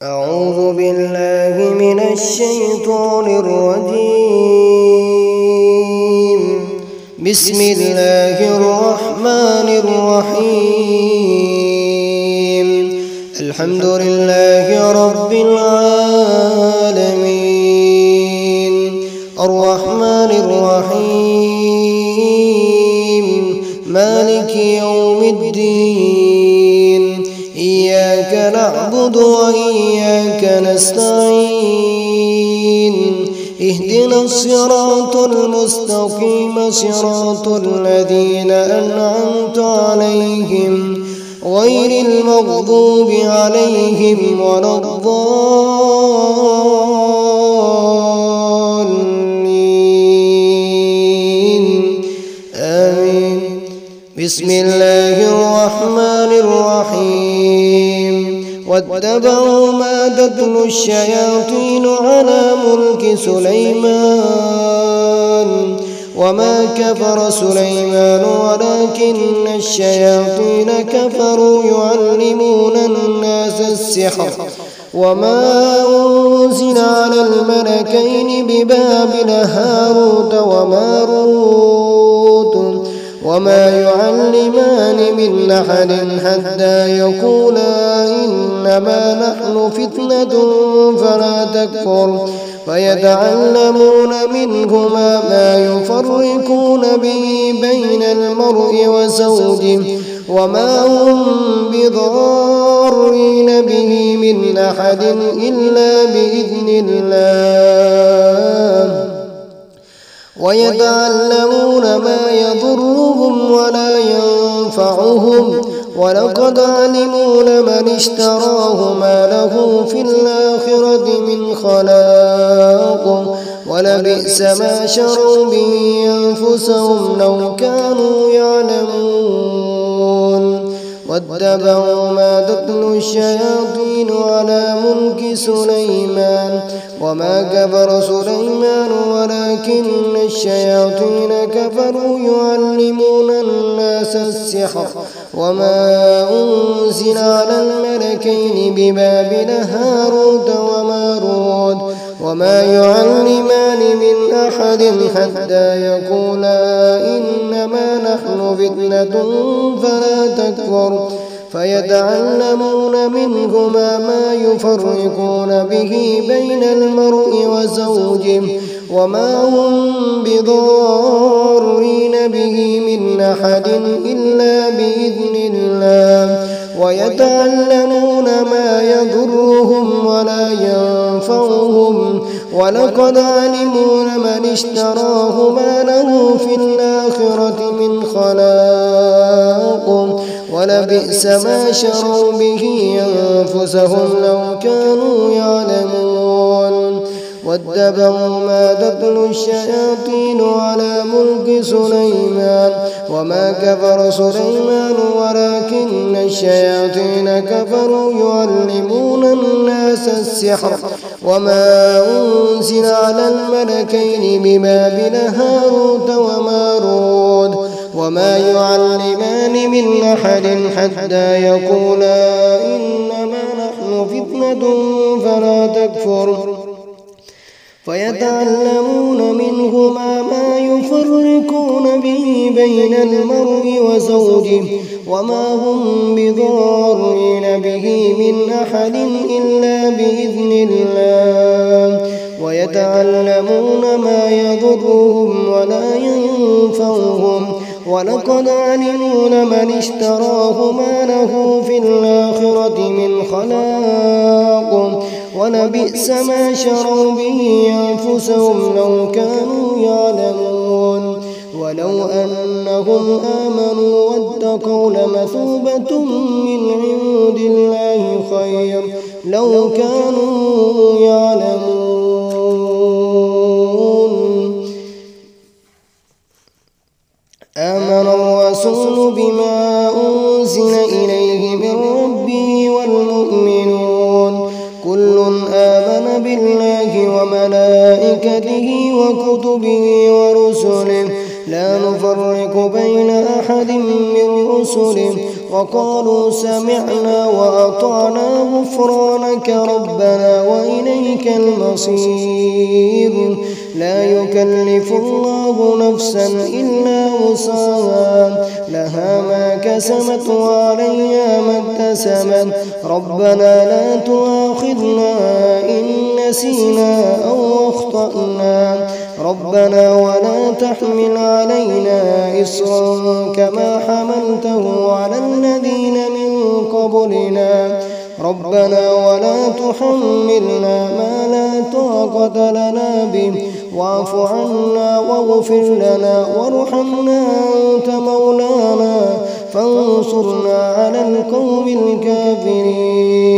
أعوذ بالله من الشيطان الرجيم. بسم الله الرحمن الرحيم. الحمد لله رب العالمين الرحمن الرحيم مالك يوم الدين. إياك نعبد وإياك نستعين. اهدنا الصراط المستقيم صراط الذين أنعمت عليهم غير المغضوب عليهم ولا الضالين. آمين. بسم الله الرحمن الرحيم. واتبعوا ما تتلو الشياطين على ملك سليمان وما كفر سليمان ولكن الشياطين كفروا يعلمون الناس السحر وما أنزل على الملكين ببابل هاروت وماروت وما يعلمان من أحد حتى يقولا إنما نحن فتنة فلا تكفر فيتعلمون منهما ما يفرقون به بين المرء وزوجه وما هم بضارين به من أحد إلا بإذن الله ويتعلمون ما يضرهم ولا ينفعهم ولقد علموا لمن اشتراه ما له في الآخرة من خلاق ولبئس ما شروا به أنفسهم لو كانوا يعلمون. واتبعوا ما تتلو الشياطين على ملك سليمان وما كفر سليمان ولكن الشياطين كفروا يعلمون الناس السحر وما أنزل على الملكين ببابل هاروت وماروت وما يعلمان من أحد حتى يقولا إنما نحن فتنة فلا تكفر فيتعلمون منهما ما يفرقون به بين المرء وزوجه وما هم بضارين به من أحد إلا بإذن الله ويتعلمون ما يضرهم ولا ينفعهم ولقد علموا لمن اشتراه ما له في الآخرة من خلاق ولبئس ما شروا به أنفسهم لو كانوا يعلمون. واتبعوا ما تتلو الشياطين على ملك سليمان وما كفر سليمان ولكن الشياطين كفروا يعلمون الناس السحر وما أنزل على الملكين ببابل هاروت وماروت وما يعلمان من أحد حتى يقولا إنما نحن فتنة فلا تكفر فيتعلمون منهما ما يفرقون به بين المرء وزوجه وما هم بضارين به من أحد إلا بإذن الله ويتعلمون ما يضرهم ولا ينفعهم ولقد علموا لمن اشتراه ما له في الآخرة من خلاق ولبئس ما شروا به أنفسهم لو كانوا يعلمون. ولو أنهم آمنوا واتقوا لمثوبة من عند الله خير لو كانوا يعلمون. آمن الرسول بما أنزل إليه من ربه والمؤمنون كل آمن بالله وملائكته وكتبه ورسله لا نفرق بين أحد من رسله وقالوا سمعنا وأطعنا غفرانك ربنا وإليك المصير. لا يكلف الله نفسا إلا وسعها، لها ما كسبت وعليها ما اكتسبت. ربنا لا تؤاخذنا إن نسينا أو أخطأنا، ربنا ولا تحمل علينا إصرا كما حملته على الذين من قبلنا، ربنا ولا تحملنا ما لا طاقة لنا به، واعف عنا واغفر لنا وارحمنا أنت مولانا فانصرنا على القوم الكافرين.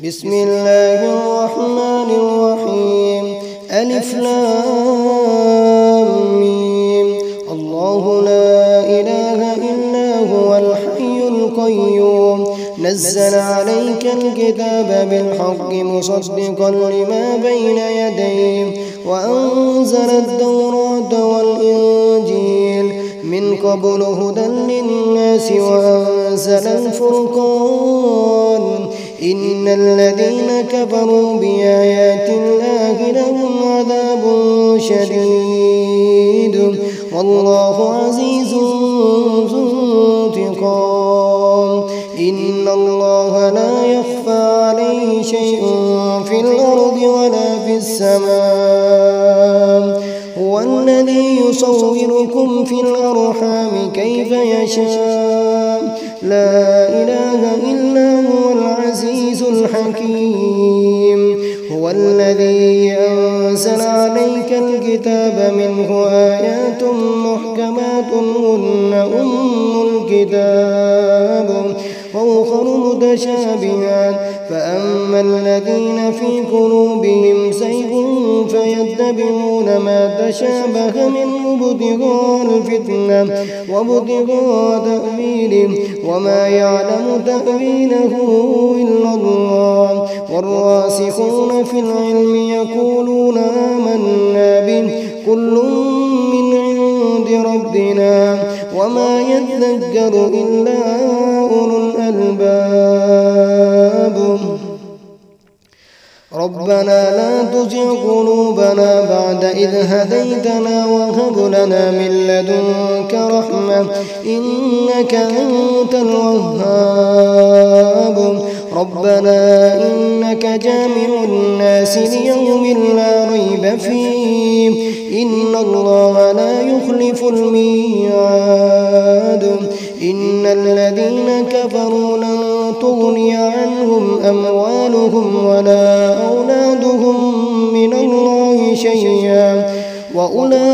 بسم الله الرحمن الرحيم. ألف لام ميم. الله لا إله إلا هو الحي القيوم، نزل عليك الكتاب بالحق مصدقا لما بين يديه، وأنزل التوراة والإنجيل من قبل هدى للناس وأنزل الفرقان. إن الذين كفروا بآيات الله لهم عذاب شديد، والله عزيز ذو انتقام. إن الله لا يخفى عليه شيء في الأرض ولا في السماء، هو الذي يصوركم في الأرحام كيف يشاء، لا إله إلا هو العزيز الحكيم. هو الذي أنزل عليك الكتاب منه آيات محكمات هن أم الكتاب وأخر متشابهات، فأما الذين في قلوبهم زيغ فيتبعون ما تشابه منه ابتغاء الفتنة وابتغاء تأويله، وما يعلم تأويله إلا الله. والراسخون في العلم يقولون آمنا به كل من عند ربنا وما يذكر إلا أولو الألباب. ربنا لا تزغ قلوبنا بعد إذ هديتنا وهب لنا من لدنك رحمة إنك أنت الوهاب. ربنا إنك جامع الناس ليوم لا ريب فيه، إن الله لا يخلف الميعاد. إن الذين كفروا لن تغني عنهم أموالهم ولا أولادهم من الله شيئا، وأولئك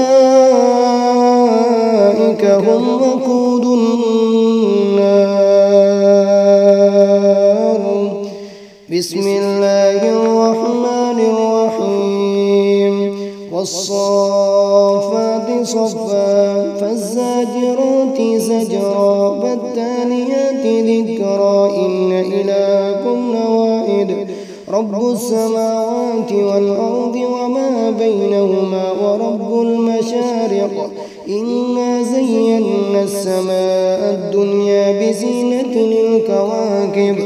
هم وقود النار. بسم الله الرحمن الرحيم. والصافات صفا فالزاجرات زجرا فالتاليات ذكرا إن إلهكم لواحد رب السماوات والأرض وما بينهما ورب المشارق. إنا زينا السماء الدنيا بزينة الكواكب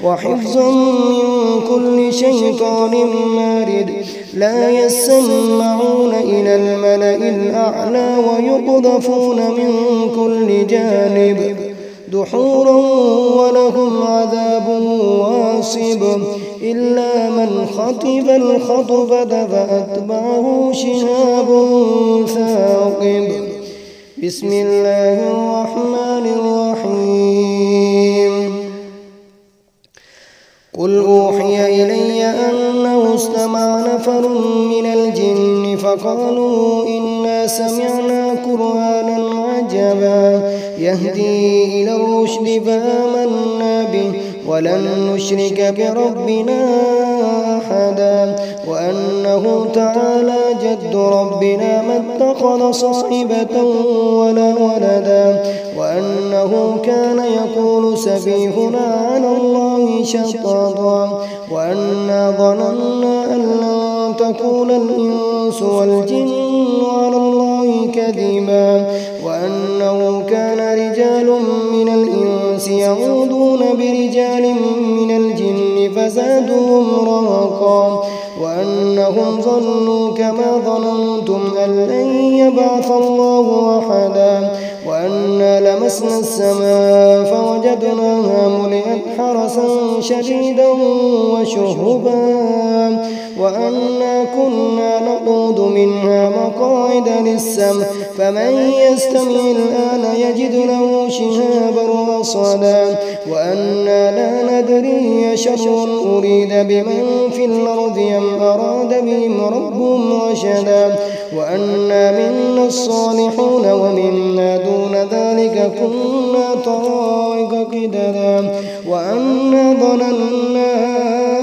وحفظا من كل شيطان مارد. لا يسمعون إلى الملأ الأعلى ويقذفون من كل جانب دحورا ولهم عذاب واصب. إلا من خطف الخطفة فأتبعه شهاب ثاقب. بسم الله الرحمن الرحيم. قل أوحي إلي أنه استمع نفر من الجن فقالوا إنا سمعنا قرآنا عجبا يهدي إلى الرشد فآمنا به ولن نشرك بربنا أحدا. وأنه تعالى جد ربنا ما اتخذ صاحبة ولا ولدا. وأنه كان يقول سفيهنا على الله شططا. وأنا ظننا أن لن تكون الإنس والجن على الله كذبا. وأنه كان رجال رجال من الإنس يعوذون برجال من الجن فزادوهم رهقا وأنهم ظنوا كما ظننتم أن لن يبعث الله أحدا وأنا لمسنا السماء فوجدناها ملئت حرسا شديدا وشهبا وأنا كنا نقعد منها مقاعد للسمع فمن يستمع الآن يجد له شهابا رصدا وأنا لا ندري أشر أريد بمن في الأرض أم أراد بهم ربهم رشدا وأنا منا الصالحون ومنا دون ذلك كنا طرائق قددا وأنا ظننا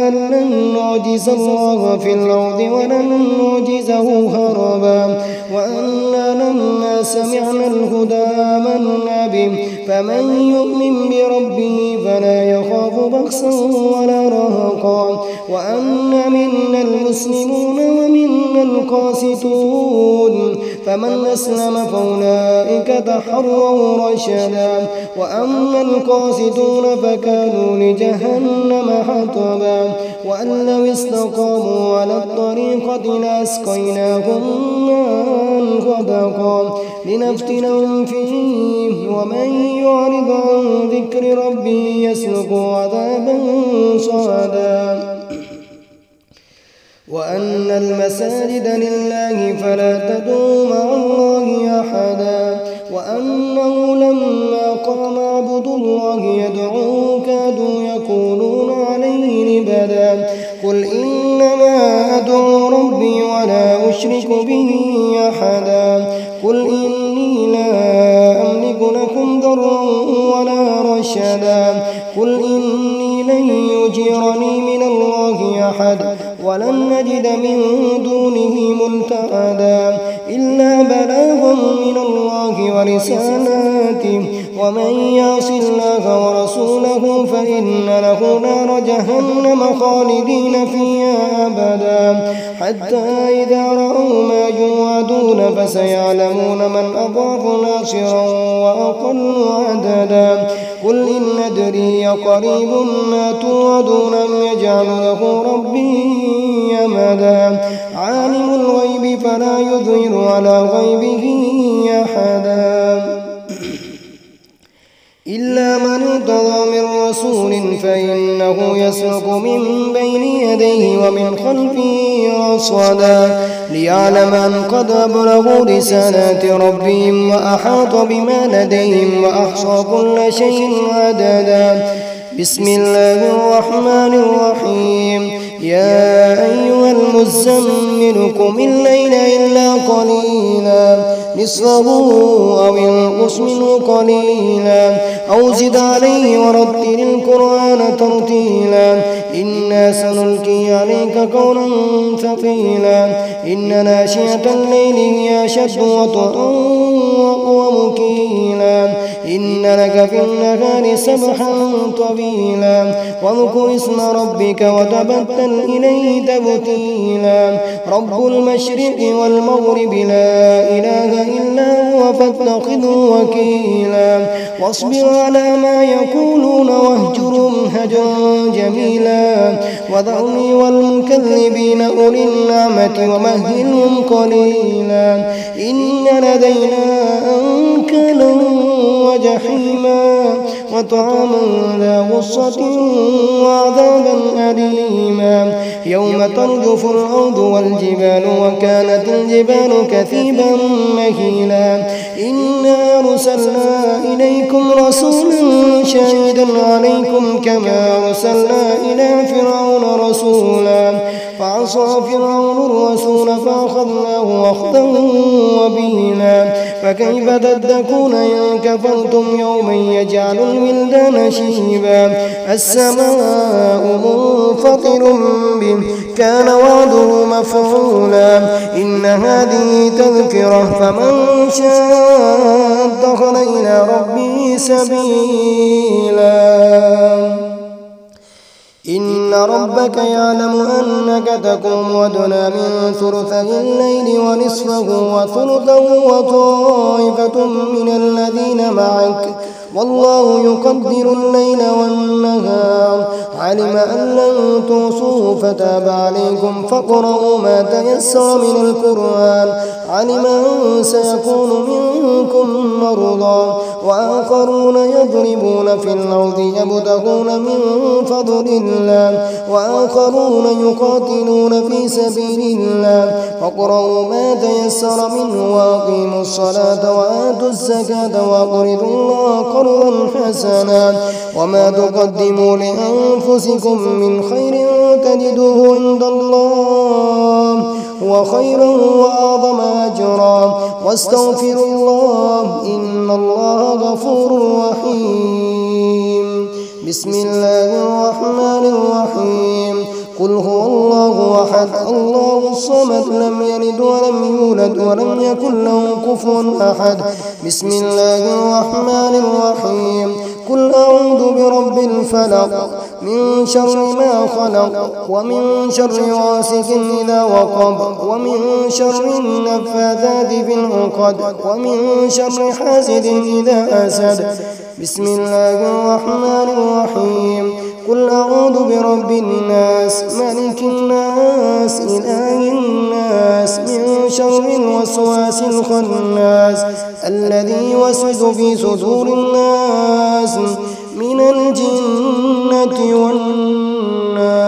أن لن نعجز الله في الأرض ولن نعجزه هربا وأنا لما سمعنا الهدى آمنا به فمن يؤمن بربه فلا يخاف بخسا ولا رهقا وأنا منا المسلمون ومنا القاسطون فمن أسلم فأولئك تحروا رشدا وأما القاسطون فكانوا لجهنم حطبا وأن لو استقاموا على الطريقة لأسقيناهم ماء غدقا لنفتنهم فيه ومن يعرض عن ذكر ربه يسلكه عذابا صعدا وأن المساجد لله فلا تدعوا مع الله أحدا وأنه لما قام عبد الله يدعوه كادوا يكونون عليه لبدا قل إنما أدعو ربي ولا أشرك به أحدا قل إني لا أملك لكم ضرا ولا رشدا قل إني لن يجيرني من الله أحد ولن نجد من دونه ملتحدا إلا بلاغا من الله ورسالاته ومن يعص الله ورسوله فإن له نار جهنم خالدين فيها أبدا حتى إذا رأوا ما يوعدون فسيعلمون من أضعف ناصرا وأقل عددا قل إن أدري قريب ما توعدون أم يجعل له ربي أمدا عالم الغيب فلا يظهر على غيبه أحدا إلا من ارتضى من رسول فإنه يسلك من بين يديه ومن خلفه رصدا ليعلم أن قد أبلغوا رسالات ربهم وأحاط بما لديهم وأحصى كل شيء عددا بسم الله الرحمن الرحيم يا أيها المزمل قم الليل إلا قليلا نصفه أو انقص منه قليلا أو زد عليه ورتل القرآن ترتيلا إنا سنلقي عليك قولا ثقيلا إن ناشئة الليل هي أشد وطئا وأقوم قيلا إن لك في النهار سبحا طويلا واذكر اسم ربك وتبتل إليه تبتيلا رب المشرق والمغرب لا إله إلا هو فاتخذه وكيلا واصبر على ما يقولون واهجرهم هجرا جميلا وذرني والمكذبين أولي النعمة ومهلهم قليلا إن لدينا أنكالا وجحيما وطعاما ذا غصة وعذابا أليما يوم ترجف الأرض والجبال وكانت الجبال كثيبا مهيلا إنا أرسلنا إليكم رسولا شاهدا عليكم كما أرسلنا إلى فرعون رسولا فعصى فرعون الرسول فأخذناه أخذا وبيلا فكيف تتقون إن كفرتم يوما يجعل الولدان شيبا السماء منفطر به كان وعده مفعولا إن هذه تذكرة فمن شاء اتخذ إلى ربه سبيلا إن ربك يعلم أنك تقوم أدنى من ثلثي الليل ونصفه وثلثه وطائفة من الذين معك والله يقدر الليل والنهار علم أن لن توصوه فتاب عليكم فاقرؤوا ما تيسر من القرآن علم أن سيكون منكم مرضى وآخرون يضربون في الأرض يبتغون من فضل الله وآخرون يقاتلون في سبيل الله فاقرؤوا ما تيسر منه وأقيموا الصلاة وآتوا الزكاة وأقرضوا الله قرضا حسنا وما تقدموا لأنفسكم من خير تجدوه عند الله هو خيرا وأعظم أجرا واستغفروا الله إن الله غفور رحيم بسم الله الرحمن الرحيم قل هو الله أحد الله الصمد لم يلد ولم يولد ولم يكن له كفوا أحد بسم الله الرحمن الرحيم قل أعوذ برب الفلق من شر ما خلق ومن شر غاسق إذا وقب ومن شر النفاثات في العقد ومن شر حاسد إذا حسد بسم الله الرحمن الرحيم قل أعوذ برب الناس ملك الناس إله الناس من شر الوسواس الخناس الذي يوسوس في صدور الناس من الجنة والناس